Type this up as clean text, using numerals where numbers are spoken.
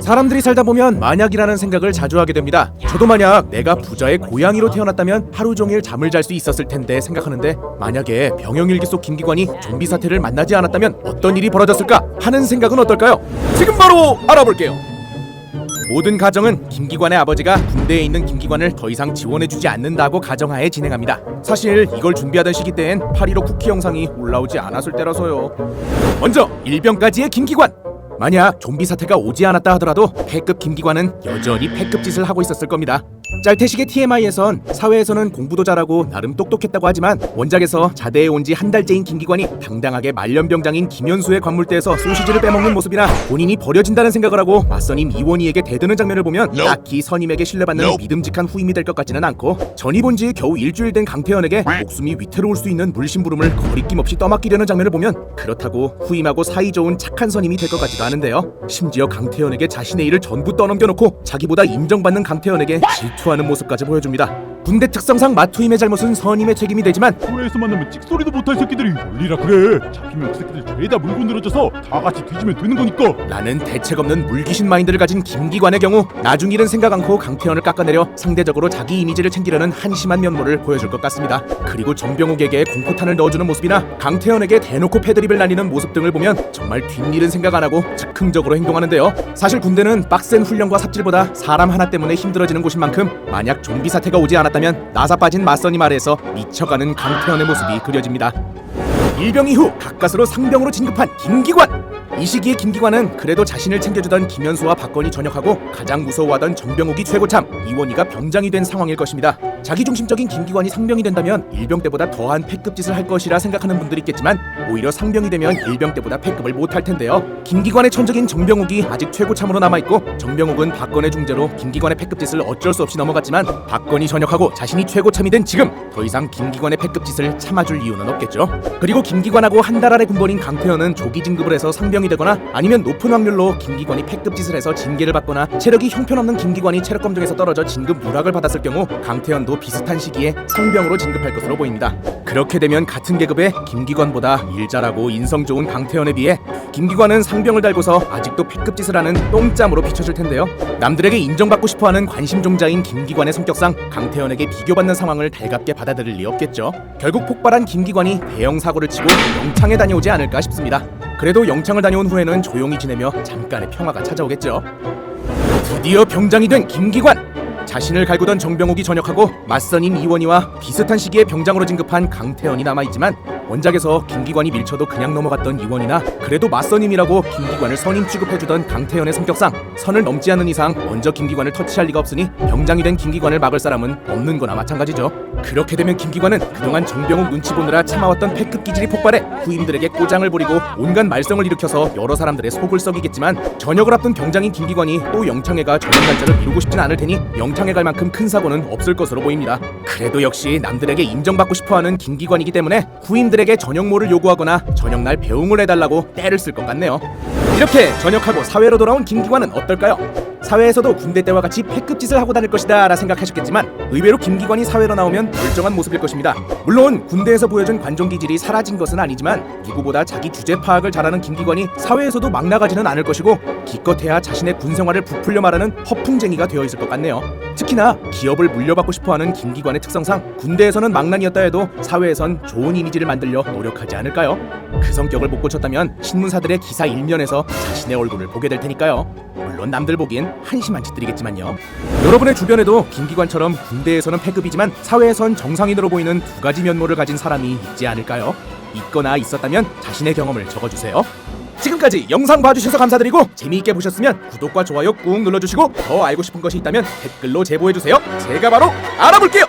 사람들이 살다 보면 만약이라는 생각을 자주 하게 됩니다. 저도 만약 내가 부자의 고양이로 태어났다면 하루 종일 잠을 잘 수 있었을 텐데 생각하는데, 만약에 병영일기 속 김기관이 좀비 사태를 만나지 않았다면 어떤 일이 벌어졌을까 하는 생각은 어떨까요? 지금 바로 알아볼게요. 모든 가정은 김기관의 아버지가 군대에 있는 김기관을 더 이상 지원해주지 않는다고 가정하에 진행합니다. 사실 이걸 준비하던 시기 때엔 8.15 쿠키 영상이 올라오지 않았을 때라서요. 먼저 일병까지의 김기관. 만약 좀비 사태가 오지 않았다 하더라도 패급 김기관은 여전히 패급 짓을 하고 있었을 겁니다. 짤태식의 TMI에선 사회에서는 공부도 잘하고 나름 똑똑했다고 하지만 원작에서 자대에 온 지 한 달째인 김기관이 당당하게 말년병장인 김현수의 관물대에서 소시지를 빼먹는 모습이나 본인이 버려진다는 생각을 하고 맞선임 이원희에게 대드는 장면을 보면 딱히 선임에게 신뢰받는 믿음직한 후임이 될 것 같지는 않고, 전입 온 지 겨우 일주일 된 강태현에게 목숨이 위태로울 수 있는 물심부름을 거리낌 없이 떠맡기려는 장면을 보면 그렇다고 후임하고 사이 좋은 착한 선임이 될 것 같지도 않은데요. 심지어 강태현에게 자신의 일을 전부 떠넘겨놓고 자기보다 인정받는 강태현에게 질투하는 모습까지 보여줍니다. 군대 특성상 마투임의 잘못은 선임의 책임이 되지만 교회에서 만나면 찍소리도 못할 새끼들이 열리라 그래. 잡히면 그 새끼들 죄다 물고 늘어져서 다 같이 뒤지면 되는 거니까 라는 대책 없는 물귀신 마인드를 가진 김기관의 경우 나중 일은 생각 않고 강태현을 깎아내려 상대적으로 자기 이미지를 챙기려는 한심한 면모를 보여줄 것 같습니다. 그리고 정병욱에게 공포탄을 넣어주는 모습이나 강태현에게 대놓고 패드립을 날리는 모습 등을 보면 정말 뒷일은 생각 안 하고 즉흥적으로 행동하는데요. 사실 군대는 빡센 훈련과 삽질보다 사람 하나 때문에 힘들어지는 곳인 만큼 만약 좀비 사태가 오지 않았다면 나사 빠진 맞선임 아래에서 미쳐가는 강태현의 모습이 그려집니다. 일병 이후 가까스로 상병으로 진급한 김기관. 이 시기에 김기관은 그래도 자신을 챙겨주던 김현수와 박건이 전역하고 가장 무서워하던 정병욱이 최고참, 이원희가 병장이 된 상황일 것입니다. 자기중심적인 김기관이 상병이 된다면 일병 때보다 더한 패급 짓을 할 것이라 생각하는 분들이 있겠지만 오히려 상병이 되면 일병 때보다 패급을 못할 텐데요. 김기관의 천적인 정병욱이 아직 최고참으로 남아있고, 정병욱은 박건의 중재로 김기관의 패급 짓을 어쩔 수 없이 넘어갔지만 박건이 전역하고 자신이 최고참이 된 지금 더 이상 김기관의 패급 짓을 참아줄 이유는 없겠죠. 그리고 김기관하고 한 달 아래 군번인 강태현은 조기 진급을 해서 상병이 되거나 아니면 높은 확률로 김기관이 패급 짓을 해서 징계를 받거나 체력이 형편없는 김기관이 체력 검정에서 떨어져 진급 누락을 받았을 경우 강태현도 비슷한 시기에 상병으로 진급할 것으로 보입니다. 그렇게 되면 같은 계급의 김기관보다 일 잘하고 인성 좋은 강태현에 비해 김기관은 상병을 달고서 아직도 패급 짓을 하는 똥짬으로 비춰질 텐데요. 남들에게 인정받고 싶어하는 관심종자인 김기관의 성격상 강태현에게 비교받는 상황을 달갑게 받아들일 리 없겠죠. 결국 폭발한 김기관이 대형 사고를 치고 영창에 다녀오지 않을까 싶습니다. 그래도 영창을 다녀온 후에는 조용히 지내며 잠깐의 평화가 찾아오겠죠. 드디어 병장이 된 김기관. 자신을 갈구던 정병욱이 전역하고 맞선임 이원희와 비슷한 시기에 병장으로 진급한 강태현이 남아있지만, 원작에서 김기관이 밀쳐도 그냥 넘어갔던 이원희나 그래도 맞선임이라고 김기관을 선임 취급해주던 강태현의 성격상 선을 넘지 않는 이상 먼저 김기관을 터치할 리가 없으니 병장이 된 김기관을 막을 사람은 없는 거나 마찬가지죠. 그렇게 되면 김기관은 그동안 정병욱 눈치 보느라 참아왔던 패급 기질이 폭발해 후임들에게 꼬장을 부리고 온갖 말썽을 일으켜서 여러 사람들의 속을 썩이겠지만, 전역을 앞둔 병장인 김기관이 또 영창에 가 전역 날짜를 미루고 싶진 않을 테니 영창에 갈 만큼 큰 사고는 없을 것으로 보입니다. 그래도 역시 남들에게 인정받고 싶어하는 김기관이기 때문에 후임들에게 전역모를 요구하거나 전역날 배웅을 해달라고 떼를 쓸 것 같네요. 이렇게 전역하고 사회로 돌아온 김기관은 어떨까요? 사회에서도 군대 때와 같이 패급 짓을 하고 다닐 것이다 라 생각하셨겠지만 의외로 김기관이 사회로 나오면 멀쩡한 모습일 것입니다. 물론 군대에서 보여준 관종 기질이 사라진 것은 아니지만 누구보다 자기 주제 파악을 잘하는 김기관이 사회에서도 막 나가지는 않을 것이고, 기껏해야 자신의 군 생활을 부풀려 말하는 허풍쟁이가 되어 있을 것 같네요. 특히나 기업을 물려받고 싶어하는 김기관의 특성상 군대에서는 망난이었다 해도 사회에선 좋은 이미지를 만들려 노력하지 않을까요? 그 성격을 못 고쳤다면 신문사들의 기사 일면에서 자신의 얼굴을 보게 될 테니까요. 물론 남들 보기엔 한심한 짓들이겠지만요. 여러분의 주변에도 김기관처럼 군대에서는 패급이지만 사회에선 정상인으로 보이는 두 가지 면모를 가진 사람이 있지 않을까요? 있거나 있었다면 자신의 경험을 적어주세요. 지금까지 영상 봐주셔서 감사드리고 재미있게 보셨으면 구독과 좋아요 꾹 눌러주시고 더 알고 싶은 것이 있다면 댓글로 제보해주세요. 제가 바로 알아볼게요.